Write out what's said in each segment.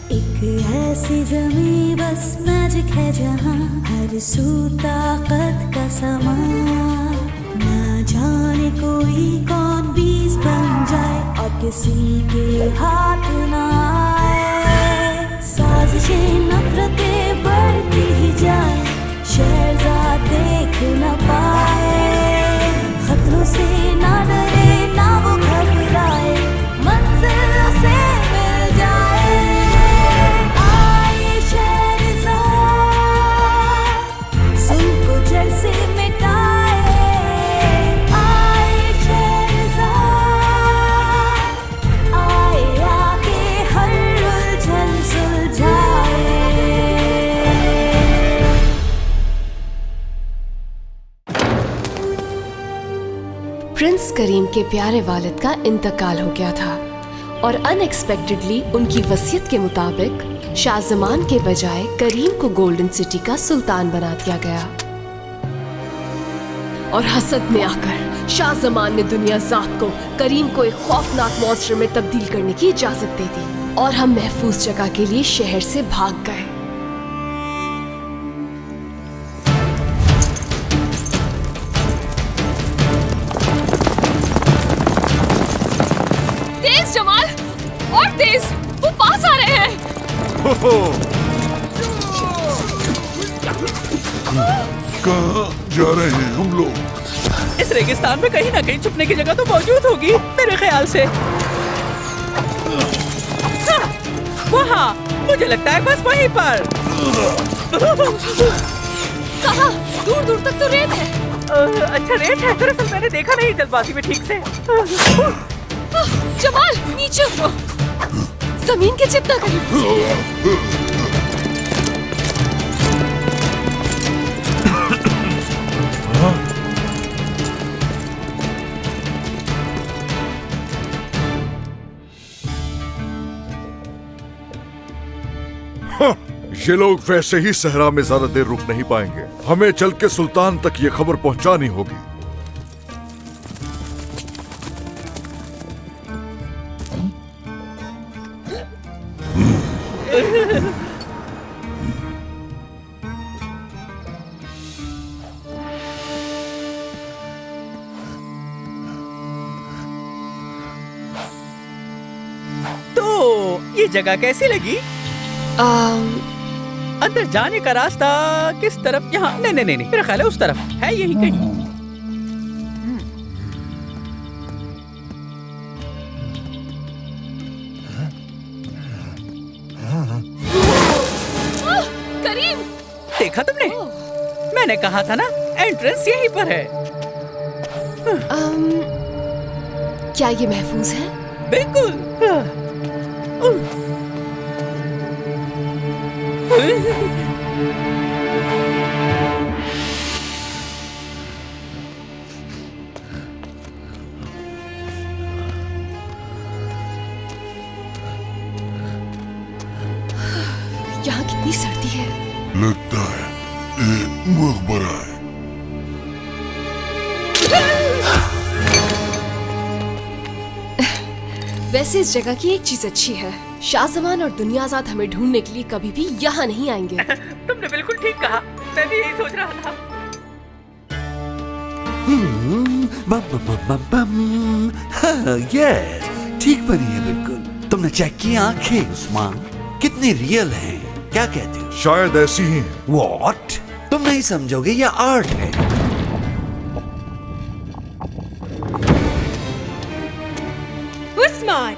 एक ऐसी जमीन बस मैजिक है जहाँ हर सू ताकत का समा, ना जाने कोई कौन बीज बन जाए और किसी के हाथ ना आए। साजिशें नफरतें बढ़ती ही जाए, शहजाद देख न पाए, खतरों से ना डरे ना वो घबराए, मंजिल से मिल जाए। आए शहरज़ाद सुन को जड़ से मिटाए, आए शहरज़ाद आए आके हर उलझन सुलझाए। प्रिंस करीम के प्यारे वालिद का इंतकाल हो गया था और अनएक्सपेक्टेडली उनकी वसीयत के मुताबिक शाहजमान के बजाय करीम को गोल्डन सिटी का सुल्तान बना दिया गया। और हसद में आकर शाहजमान ने दुनिया जात को करीम को एक खौफनाक मॉन्स्टर में तब्दील करने की इजाजत दे दी और हम महफूज जगह के लिए शहर से भाग गए। जमाल और तेज, वो पास आ रहे हैं। कहाँ जा रहे हैं हम लोग? इस रेगिस्तान में कहीं ना कहीं छुपने की जगह तो मौजूद होगी मेरे ख्याल से। वहाँ, मुझे लगता है बस वहीं पर। कहाँ? दूर दूर तक तो रेत है। अच्छा रेत है, दरअसल मैंने देखा नहीं जल्दबाजी में ठीक से। जमाल नीचे उतरो, जमीन के जितना करीब। ये लोग वैसे ही सहरा में ज्यादा देर रुक नहीं पाएंगे। हमें चल के सुल्तान तक ये खबर पहुंचानी होगी। तो ये जगह कैसी लगी? अंदर जाने का रास्ता किस तरफ? यहाँ नहीं नहीं नहीं, मेरा ख्याल है उस तरफ है, यही कहीं। करीम, देखा तुमने? मैंने कहा था ना, एंट्रेंस यहीं पर है। क्या ये महफूज है? बिल्कुल। यहाँ कितनी सर्दी है। लगता है ये मकबरा है। वैसे इस जगह की एक चीज अच्छी है, शाहजमान और दुनियाजाद हमें ढूंढने के लिए कभी भी यहाँ नहीं आएंगे। तुमने बिल्कुल ठीक कहा, मैं भी यही सोच रहा था। बम बम बम बम बम। हाँ, यस, ठीक बनी है बिल्कुल। तुमने चेक की आंखें उस्मान, कितनी रियल हैं? क्या कहते हो? शायद ऐसी ही हैं। What? तुम नहीं समझोगे, ये आर्ट है। उस्मान,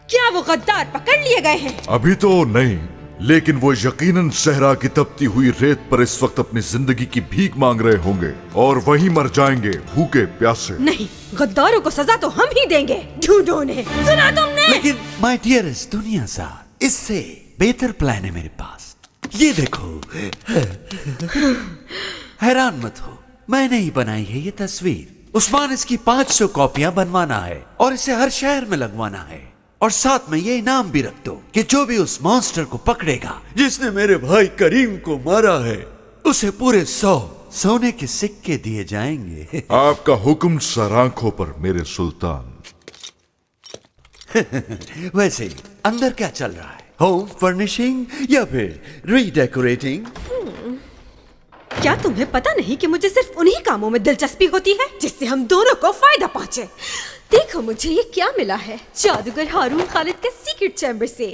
क्या वो गद्दार पकड़ लिए गए हैं? अभी तो नहीं, लेकिन वो यकीनन सहरा की तपती हुई रेत पर इस वक्त अपनी जिंदगी की भीख मांग रहे होंगे और वहीं मर जाएंगे भूखे प्यासे। नहीं, गद्दारों को सजा तो हम ही देंगे। ढूंढो उन्हें, सुना तुमने? लेकिन माय डियरेस्ट दुनियाज़ाद, इससे बेहतर प्लान है मेरे पास। ये देखो। हैरान मत हो, मैंने ही बनाई है ये तस्वीर। उस्मान, इसकी 500 कॉपियां बनवाना है और इसे हर शहर में लगवाना है। और साथ में ये इनाम भी रख दो कि जो भी उस मॉन्स्टर को पकड़ेगा जिसने मेरे भाई करीम को मारा है, उसे पूरे 100 सोने के सिक्के दिए जाएंगे। आपका हुक्म सर आंखों पर मेरे सुल्तान। वैसे अंदर क्या चल रहा है? होम फर्निशिंग या फिर रीडेकोरेटिंग? क्या तुम्हें पता नहीं कि मुझे सिर्फ उन्हीं कामों में दिलचस्पी होती है जिससे हम दोनों को फायदा पहुंचे। देखो मुझे ये क्या मिला है, जादूगर हारून खालिद के सीक्रेट चैम्बर से।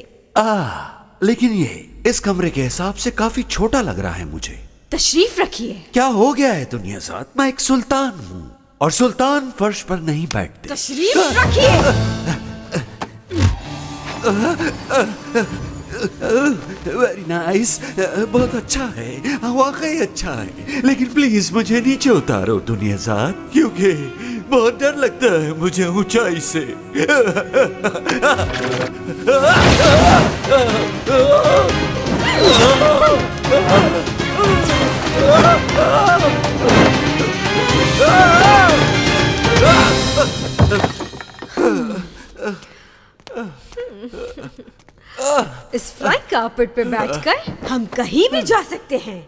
लेकिन ये इस कमरे के हिसाब से काफी छोटा लग रहा है मुझे। तशरीफ रखिए। क्या हो गया है दुनिया साथ? मैं एक सुल्तान हूँ और सुल्तान फर्श पर नहीं बैठते। तशरीफ रखिए। वेरी नाइस, बहुत अच्छा है, वाकई अच्छा है। लेकिन प्लीज मुझे नीचे उतारो दुनिया साथ, क्योंकि बहुत डर लगता है मुझे ऊंचाई से। इस फ्लाइंग कार्पेट पे बैठकर हम कहीं भी जा सकते हैं।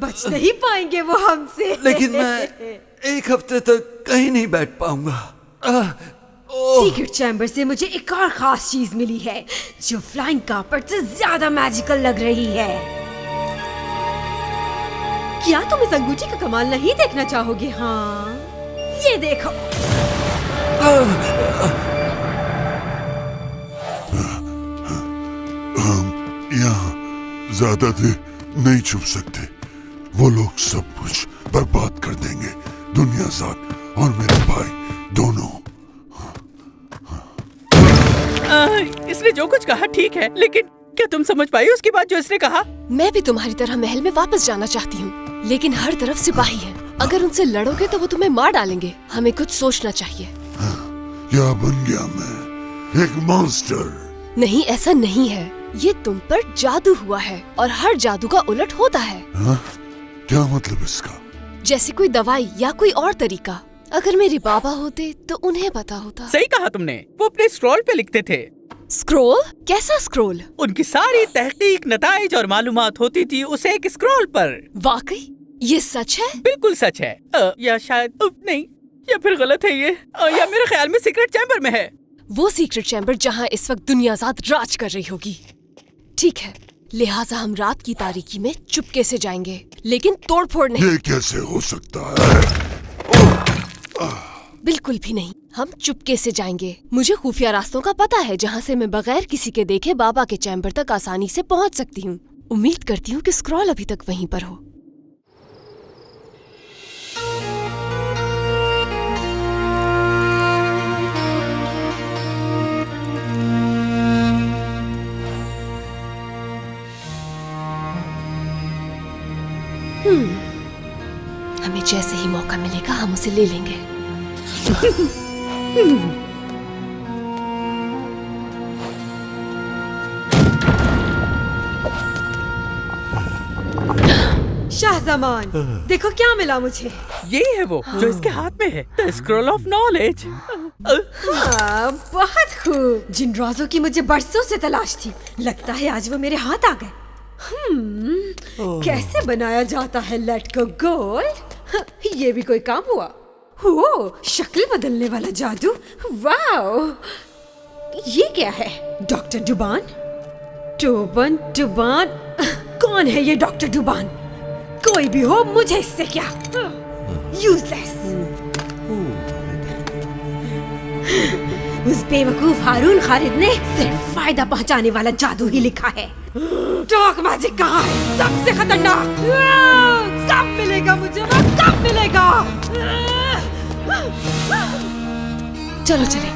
बच नहीं पाएंगे वो हमसे। लेकिन मैं एक हफ्ते तक कहीं नहीं बैठ पाऊंगा। सीक्रेट चैम्बर से मुझे एक और खास चीज मिली है जो फ्लाइंग कार्पेट से ज्यादा मैजिकल लग रही है। क्या तुम इस अंगूठी का कमाल नहीं देखना चाहोगे? हाँ, ये देखो। यहाँ ज्यादा देर नहीं छुप सकते। वो लोग सब कुछ बर्बाद कर देंगे, दुनिया साथ और मेरे भाई दोनों। इसने जो कुछ कहा ठीक है, लेकिन क्या तुम समझ पाई उसकी बात जो इसने कहा? मैं भी तुम्हारी तरह महल में वापस जाना चाहती हूँ, लेकिन हर तरफ सिपाही हैं। अगर उनसे लड़ोगे तो वो तुम्हें मार डालेंगे। हमें कुछ सोचना चाहिए। क्या बन गया मैं? एक मॉन्स्टर? नहीं, ऐसा नहीं है। ये तुम पर जादू हुआ है और हर जादू का उलट होता है। हाँ? क्या मतलब इसका? जैसे कोई दवाई या कोई और तरीका। अगर मेरे बाबा होते तो उन्हें पता होता। सही कहा तुमने, वो अपने स्क्रॉल पे लिखते थे। स्क्रॉल? कैसा स्क्रॉल? उनकी सारी तहकीक, नताइज और मालूमात होती थी उस एक स्क्रॉल पर। वाकई? ये सच है? बिल्कुल सच है। या शायद नहीं, या फिर गलत है ये। या मेरे ख्याल में सीक्रेट चैम्बर में है। वो सीक्रेट चैम्बर जहाँ इस वक्त दुनियाज़ाद राज कर रही होगी। ठीक है, लिहाजा हम रात की तारीकी में चुपके से जाएंगे, लेकिन तोड़फोड़ नहीं। ये कैसे हो सकता है? बिल्कुल भी नहीं, हम चुपके से जाएंगे। मुझे खुफिया रास्तों का पता है जहाँ से मैं बगैर किसी के देखे बाबा के चैम्बर तक आसानी से पहुँच सकती हूँ। उम्मीद करती हूँ कि स्क्रॉल अभी तक वहीं पर हो। हमें जैसे ही मौका मिलेगा हम उसे ले लेंगे। शाहजमान, देखो क्या मिला मुझे। यही है वो जो इसके हाथ में है, द स्क्रॉल ऑफ नॉलेज। बहुत खूब। जिन राजों की मुझे बरसों से तलाश थी, लगता है आज वो मेरे हाथ आ गए। कैसे बनाया जाता है लट को गोल्ड? ये भी कोई काम हुआ? हो, शक्ल बदलने वाला जादू। वाओ, ये क्या है? डॉक्टर डुबान? टोबन डुबान? कौन है ये डॉक्टर डुबान? कोई भी हो, मुझे इससे क्या? यूजलेस। उस बेवकूफ हारून खालिद ने सिर्फ फायदा पहुंचाने वाला जादू ही लिखा है। डार्क मैजिक कहाँ है? सबसे खतरनाक। कब मिलेगा मुझे? वो कब मिलेगा? चलो चले।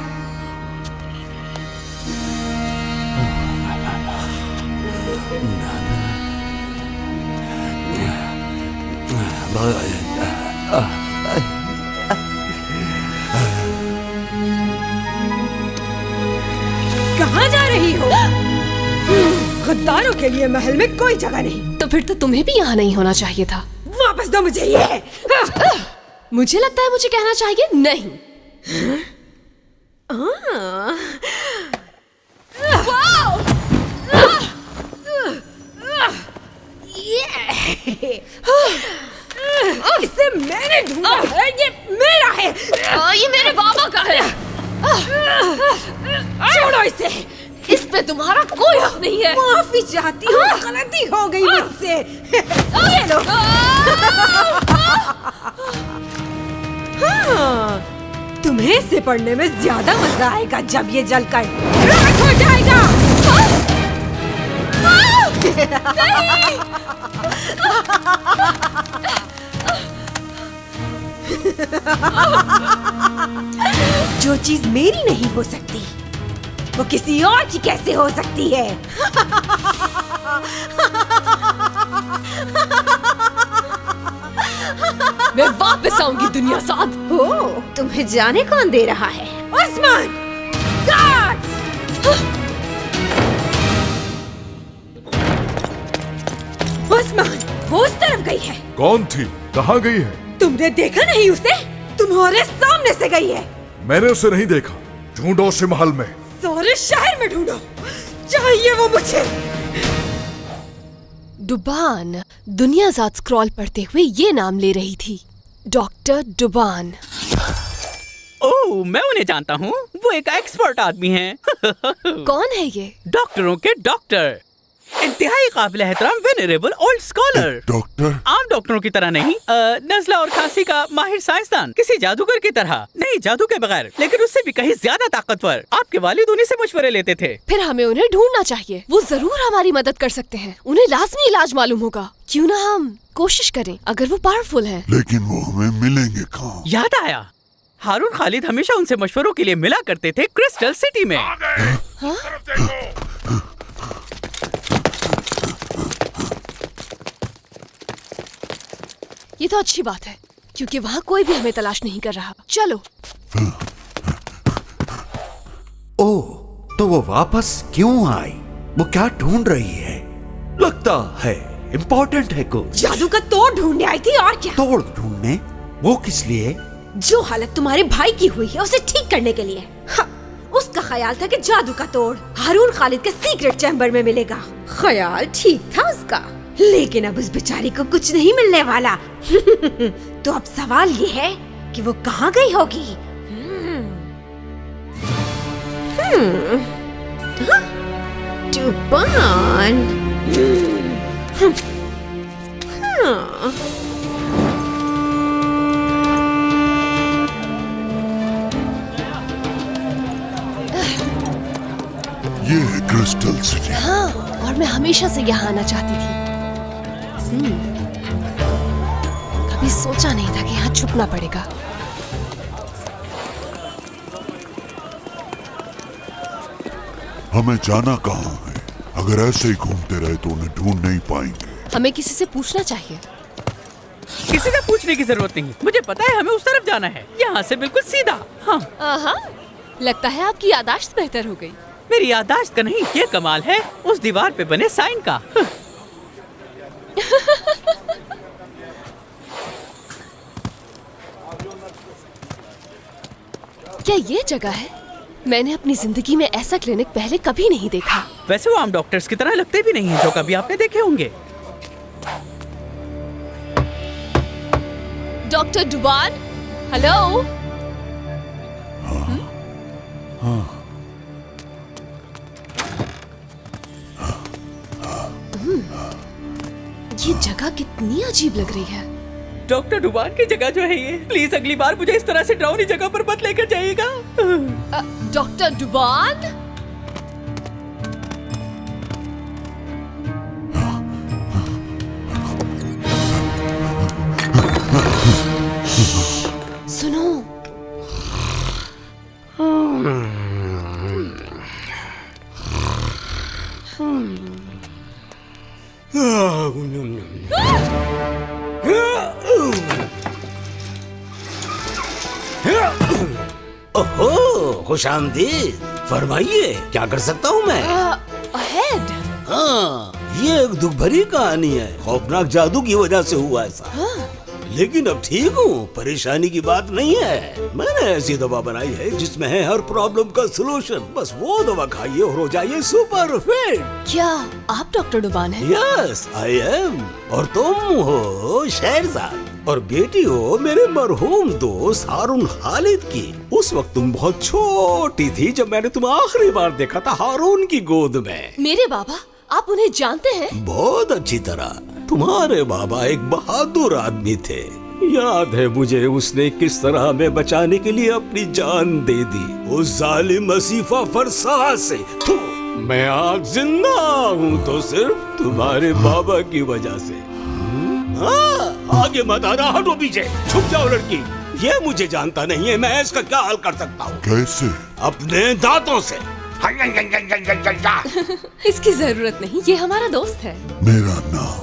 कहाँ जा रही हो? गद्दारों के लिए महल में कोई जगह नहीं। तो फिर तो तुम्हें भी यहाँ नहीं होना चाहिए था। वापस दो मुझे ये। मुझे लगता है मुझे कहना चाहिए नहीं। इसे मैंने ढूंढा है, ये मेरा है। ये मेरे बाबा का है। छोड़ो इसे। इस पे तुम्हारा कोई हक नहीं है। माफी चाहती हूँ, गलती हो गई मुझसे। ये लो। हाँ, तुम्हें इसे पढ़ने में ज्यादा मजा आएगा जब ये जलकर राख हो जाएगा। जो चीज मेरी नहीं हो सकती वो किसी और की कैसे हो सकती है? मैं वापस आऊंगी दुनिया साथ। ओ, तुम्हें जाने कौन दे रहा है? उस्मान! गार्ड्स! उस्मान, वो उस तरफ गई है। कौन थी? कहाँ गई है? तुमने देखा नहीं उसे? तुम्हारे सामने से गई है। मैंने उसे नहीं देखा। ढूंढो उसे महल में। सारे शहर में ढूंढो, चाहिए वो मुझे। डुबान दुनियाजात स्क्रॉल पढ़ते हुए ये नाम ले रही थी, डॉक्टर डुबान। ओह, मैं उन्हें जानता हूँ। वो एक एक्सपर्ट आदमी हैं। कौन है ये? डॉक्टरों के डॉक्टर, इंतहाई काबिल एहतराम वेनरेबल ओल्ड स्कॉलर। डॉक्टर? आम डॉक्टरों की तरह नहीं, नज़ला और खांसी का माहिर साइंसदान, किसी जादूगर की तरह नहीं, जादू के बगैर, लेकिन उससे भी कहीं ज्यादा ताकतवर। आपके वालिद उन्हीं से मशवरे लेते थे। फिर हमें उन्हें ढूंढना चाहिए। वो जरूर हमारी मदद कर सकते हैं। उन्हें लाजमी इलाज मालूम होगा। क्यों ना हम कोशिश करें, अगर वो पावरफुल हैं। लेकिन वो हमें मिलेंगे कहाँ? याद आया, हारून खालिद हमेशा उनसे मशवरों के लिए मिला करते थे क्रिस्टल सिटी में। ये तो अच्छी बात है, क्योंकि वहाँ कोई भी हमें तलाश नहीं कर रहा। चलो। ओह, तो वो वापस क्यों आई? वो क्या ढूंढ रही है? लगता है इम्पोर्टेंट है कुछ। जादू का तोड़ ढूंढने आई थी, और क्या? तोड़ ढूंढने? वो किस लिए? जो हालत तुम्हारे भाई की हुई है उसे ठीक करने के लिए। हाँ, उसका ख्याल था कि जादू का तोड़ हारून खालिद के सीक्रेट चैम्बर में मिलेगा। ख्याल ठीक था उसका, लेकिन अब उस बेचारी को कुछ नहीं मिलने वाला। तो अब सवाल ये है कि वो कहाँ गई होगी? हाँ? डुबान। हाँ। ये है क्रिस्टल सिटी। हाँ, और मैं हमेशा से यहाँ आना चाहती थी। कभी सोचा नहीं था कि यहाँ छुपना पड़ेगा। हमें जाना कहाँ है? अगर ऐसे ही घूमते रहे तो उन्हें ढूंढ नहीं पाएंगे। हमें किसी से पूछना चाहिए। किसी से पूछने की जरूरत नहीं, मुझे पता है हमें उस तरफ जाना है, यहाँ से बिल्कुल सीधा। हाँ, लगता है आपकी यादाश्त बेहतर हो गई। मेरी यादाश्त का नहीं, ये कमाल है उस दीवार पे बने साइन का। क्या ये जगह है? मैंने अपनी जिंदगी में ऐसा क्लिनिक पहले कभी नहीं देखा। वैसे वो आम डॉक्टर्स की तरह लगते भी नहीं हैं जो कभी आपने देखे होंगे। डॉक्टर डुबान, हेलो। ये जगह कितनी अजीब लग रही है। डॉक्टर डुबान की जगह जो है ये, प्लीज अगली बार मुझे इस तरह से डरावनी जगह पर मत लेकर जाइएगा। डॉक्टर डुबान, सुनो। ओहो, खुशामदीद। फरमाइए, क्या कर सकता हूँ मैं? अहेड। हाँ, ये एक दुख भरी कहानी है। खौफनाक जादू की वजह से हुआ ऐसा। लेकिन अब ठीक हूँ, परेशानी की बात नहीं है। मैंने ऐसी दवा बनाई है जिसमें है हर प्रॉब्लम का सलूशन। बस वो दवा खाइए और हो जाइए सुपर फिट। क्या आप डॉक्टर डुबान हैं? Yes, I am. और तुम हो शेरजाद। और बेटी हो मेरे मरहूम दोस्त हारून खालिद की। उस वक्त तुम बहुत छोटी थी जब मैंने तुम्हें आखिरी बार देखा था हारून की गोद में। मेरे बाबा, आप उन्हें जानते हैं? बहुत अच्छी तरह। तुम्हारे बाबा एक बहादुर आदमी थे। याद है मुझे उसने किस तरह हमें बचाने के लिए अपनी जान दे दी उस जालिम असीफा फरसा से। मैं आज जिंदा हूँ तो सिर्फ तुम्हारे बाबा की वजह से। आगे मत आना, हटो पीछे, छुप जाओ लड़की। ये मुझे जानता नहीं है, मैं इसका क्या हल कर सकता हूँ? कैसे? अपने दांतों से। इसकी जरूरत नहीं, ये हमारा दोस्त है। मेरा नाम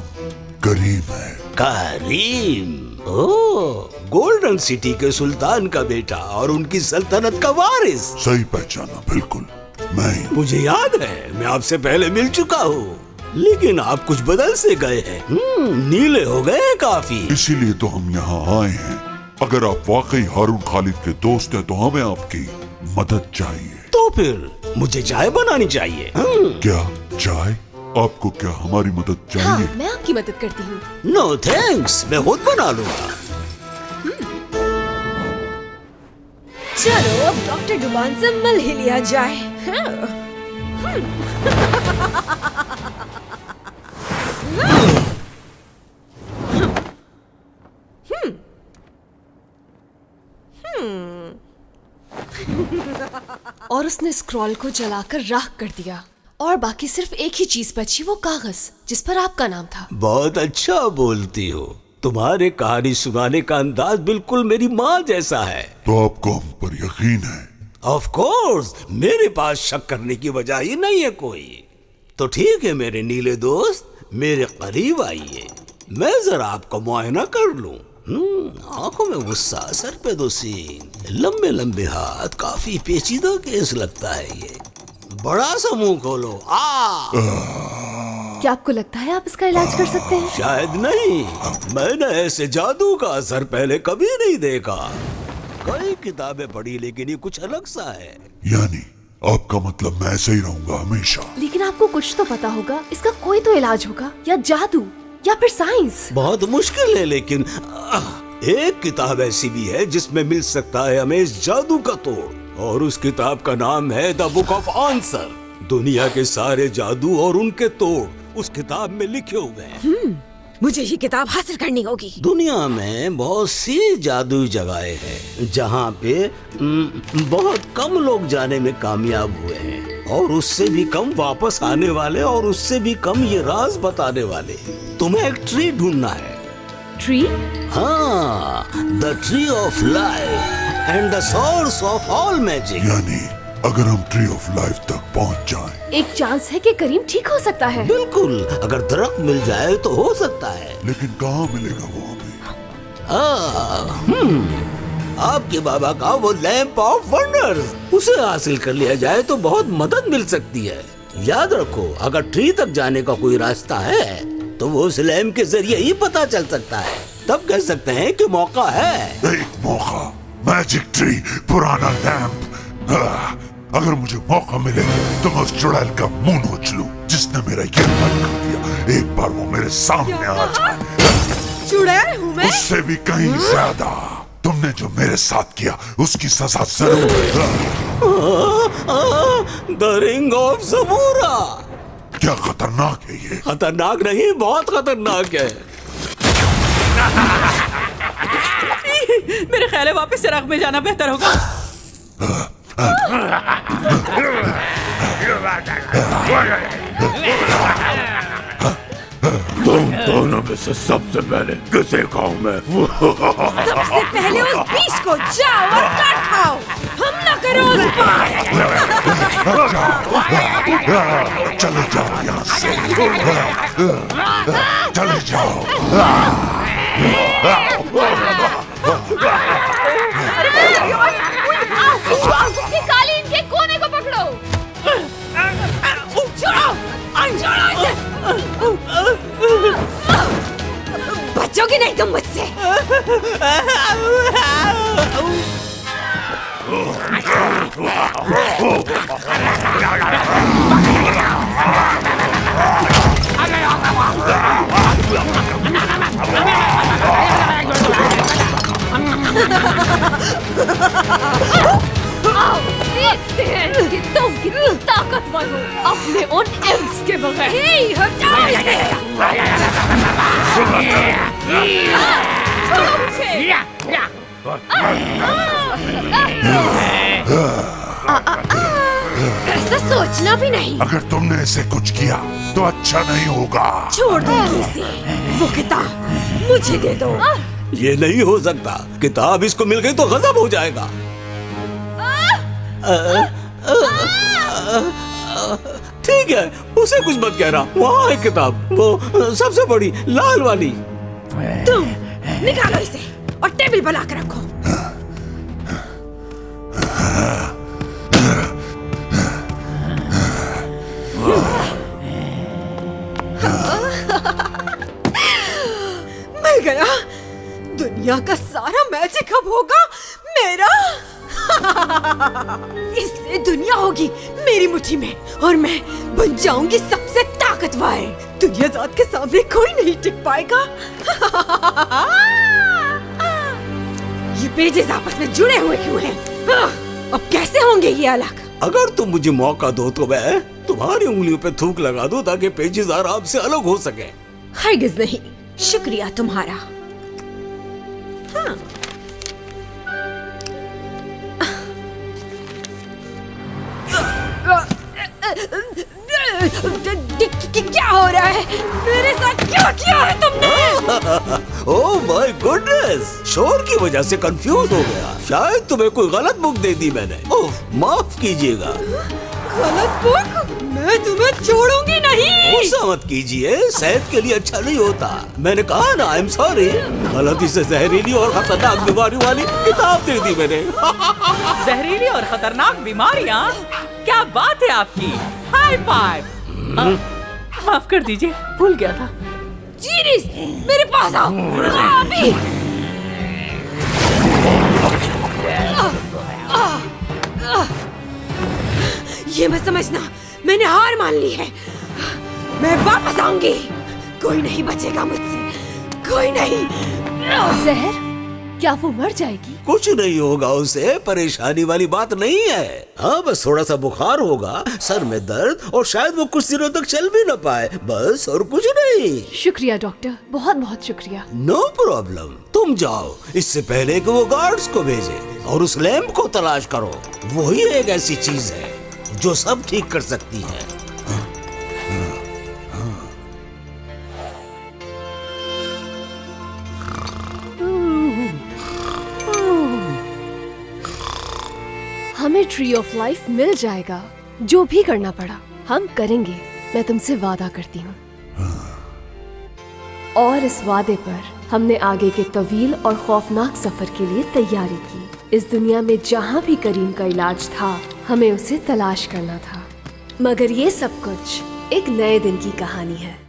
करीम है। करीम? ओह, गोल्डन सिटी के सुल्तान का बेटा और उनकी सल्तनत का वारिस। सही पहचाना, बिल्कुल मैं ही। मुझे याद है मैं आपसे पहले मिल चुका हूँ, लेकिन आप कुछ बदल से गए हैं। नीले हो गए हैं काफी। इसीलिए तो हम यहाँ आए हैं। अगर आप वाकई हारून खालिद के दोस्त हैं तो हमें आपकी मदद चाहिए। तो फिर मुझे चाय बनानी चाहिए। क्या चाय? आपको क्या हमारी मदद चाहिए? हाँ, मैं आपकी मदद करती हूँ। नो थैंक्स, मैं खुद बना लूंगा। चलो अब डॉक्टर डुबान से मिल ही लिया जाए। और उसने स्क्रॉल को जलाकर राख कर दिया और बाकी सिर्फ एक ही चीज बची, वो कागज जिस पर आपका नाम था। बहुत अच्छा बोलती हो। तुम्हारे कहानी सुनाने का अंदाज बिल्कुल मेरी माँ जैसा है। तो आपको हम पर यकीन है? ऑफ कोर्स, मेरे पास शक करने की वजह ही नहीं है कोई। तो ठीक है मेरे नीले दोस्त, मेरे करीब आइए, मैं जरा आपका मुआयना कर लूं। आंखों में गुस्सा, सर पे दो सीन, लंबे लंबे हाथ, काफी पेचीदा केस लगता है ये। बड़ा सा मुंह खोलो। क्या आपको लगता है आप इसका इलाज कर सकते हैं? शायद नहीं, मैंने ऐसे जादू का असर पहले कभी नहीं देखा। कई किताबें पढ़ी लेकिन ये कुछ अलग सा है। यानी आपका मतलब मैं ऐसे ही रहूंगा हमेशा? लेकिन आपको कुछ तो पता होगा, इसका कोई तो इलाज होगा, या जादू या फिर साइंस। बहुत मुश्किल है, लेकिन एक किताब ऐसी भी है जिसमें मिल सकता है हमें इस जादू का तोड़, और उस किताब का नाम है द बुक ऑफ आंसर। दुनिया के सारे जादू और उनके तोड़ उस किताब में लिखे हुए हैं। मुझे ये किताब हासिल करनी होगी। दुनिया में बहुत सी जादुई जगहें हैं जहाँ पे बहुत कम लोग जाने में कामयाब हुए हैं, और उससे भी कम वापस आने वाले, और उससे भी कम ये राज बताने वाले। तुम्हें एक ट्री ढूंढना है। ट्री? हाँ, the tree of life and the source of all magic. यानी अगर हम ट्री ऑफ लाइफ तक पहुंच जाएं, एक चांस है कि करीम ठीक हो सकता है। बिल्कुल, अगर दरख्त मिल जाए तो हो सकता है। लेकिन कहाँ मिलेगा वो हमें? आपके बाबा का वो लैंप ऑफ वंडर्स, उसे हासिल कर लिया जाए तो बहुत मदद मिल सकती है। याद रखो, अगर ट्री तक जाने का कोई रास्ता है तो वो उस लैंप के जरिए ही पता चल सकता है। तब कह सकते हैं कि मौका है। एक मौका, मैजिक ट्री, पुराना लैंप। अगर मुझे मौका मिले तो मैं उस चुड़ैल का मुंह नोच लूं जिसने मेरा ये हाल कर दिया। एक बार वो मेरे सामने आ जाए। चुड़ैल हूँ मैं? उससे भी कहीं ज्यादा। तुमने जो मेरे साथ किया उसकी सजा जरूर। द रिंग ऑफ ज़बूरा। क्या खतरनाक है ये? खतरनाक नहीं, बहुत खतरनाक है। मेरे ख्याल है वापस से राख में जाना बेहतर होगा। तुम दोनों में से सबसे पहले किसे खाऊं मैं? सबसे पहले उस बीच को जाओ और काट खाओ। हमला करो उस पर। चले जाओ यहाँ से। चले जाओ। उसके कालीन के कोने को पकड़ो। बचोगे नहीं तुम मुझसे। इसके बगैर हे, हटाओ इसे। छोड़ो मुझे। ऐसा सोचना भी नहीं। अगर तुमने इसे कुछ किया तो अच्छा नहीं होगा। छोड़ दो इसे। वो किताब मुझे दे दो। ये नहीं हो सकता, किताब इसको मिल गई तो गजब हो जाएगा। ठीक है, उसे कुछ मत कहना। वहाँ है किताब, वो सबसे बड़ी लाल वाली। तुम निकालो इसे और टेबल पर लाकर रखो। मैं गया। दुनिया का सारा मैजिक अब होगा मेरा। इससे दुनिया होगी मेरी मुट्ठी में और मैं बन जाऊंगी सबसे ताकतवर। दुनिया जात के सामने कोई नहीं टिक पाएगा। ये पेजेस आपस में जुड़े हुए क्यों हैं? अब कैसे होंगे ये अलग? अगर तुम मुझे मौका दो तो मैं तुम्हारी उंगलियों पे थूक लगा दूं ताकि पेजेस आराम से अलग हो सके। हरगिज नहीं, शुक्रिया तुम्हारा। हाँ। क्या हो रहा है? मेरे साथ क्या किया है तुमने? ओह माय गुडनेस, शोर की वजह से कंफ्यूज हो गया। शायद तुम्हें कोई गलत बुक दे दी मैंने। ओह माफ कीजिएगा। गलत बुक? मैं तुम्हें छोड़ूंगी नहीं। गुस्सा मत कीजिए, सेहत के लिए अच्छा नहीं होता। मैंने कहा ना, आई एम सॉरी। गलती से जहरीली और खतरनाक बीमारी वाली किताब दे दी मैंने। जहरीली और खतरनाक बीमारियाँ? क्या बात है आपकी। High five. माफ कर दीजिए, भूल गया था। जीरिस, मेरे पास आओ अभी। ये मत समझना, मैंने हार मान ली है। मैं वापस आऊंगी। कोई नहीं बचेगा मुझसे, कोई नहीं। जहर, क्या वो मर जाएगी? कुछ नहीं होगा उसे, परेशानी वाली बात नहीं है। हाँ, बस थोड़ा सा बुखार होगा, सर में दर्द और शायद वो कुछ दिनों तक चल भी न पाए, बस और कुछ नहीं। शुक्रिया डॉक्टर, बहुत बहुत शुक्रिया। No problem. तुम जाओ, इससे पहले कि वो गार्ड्स को भेजे, और उस लैंप को तलाश करो। वही एक ऐसी चीज है जो सब ठीक कर सकती है। हमें ट्री ऑफ लाइफ मिल जाएगा। जो भी करना पड़ा हम करेंगे, मैं तुमसे वादा करती हूँ। और इस वादे पर हमने आगे के तवील और खौफनाक सफर के लिए तैयारी की। इस दुनिया में जहाँ भी करीम का इलाज था, हमें उसे तलाश करना था। मगर ये सब कुछ एक नए दिन की कहानी है।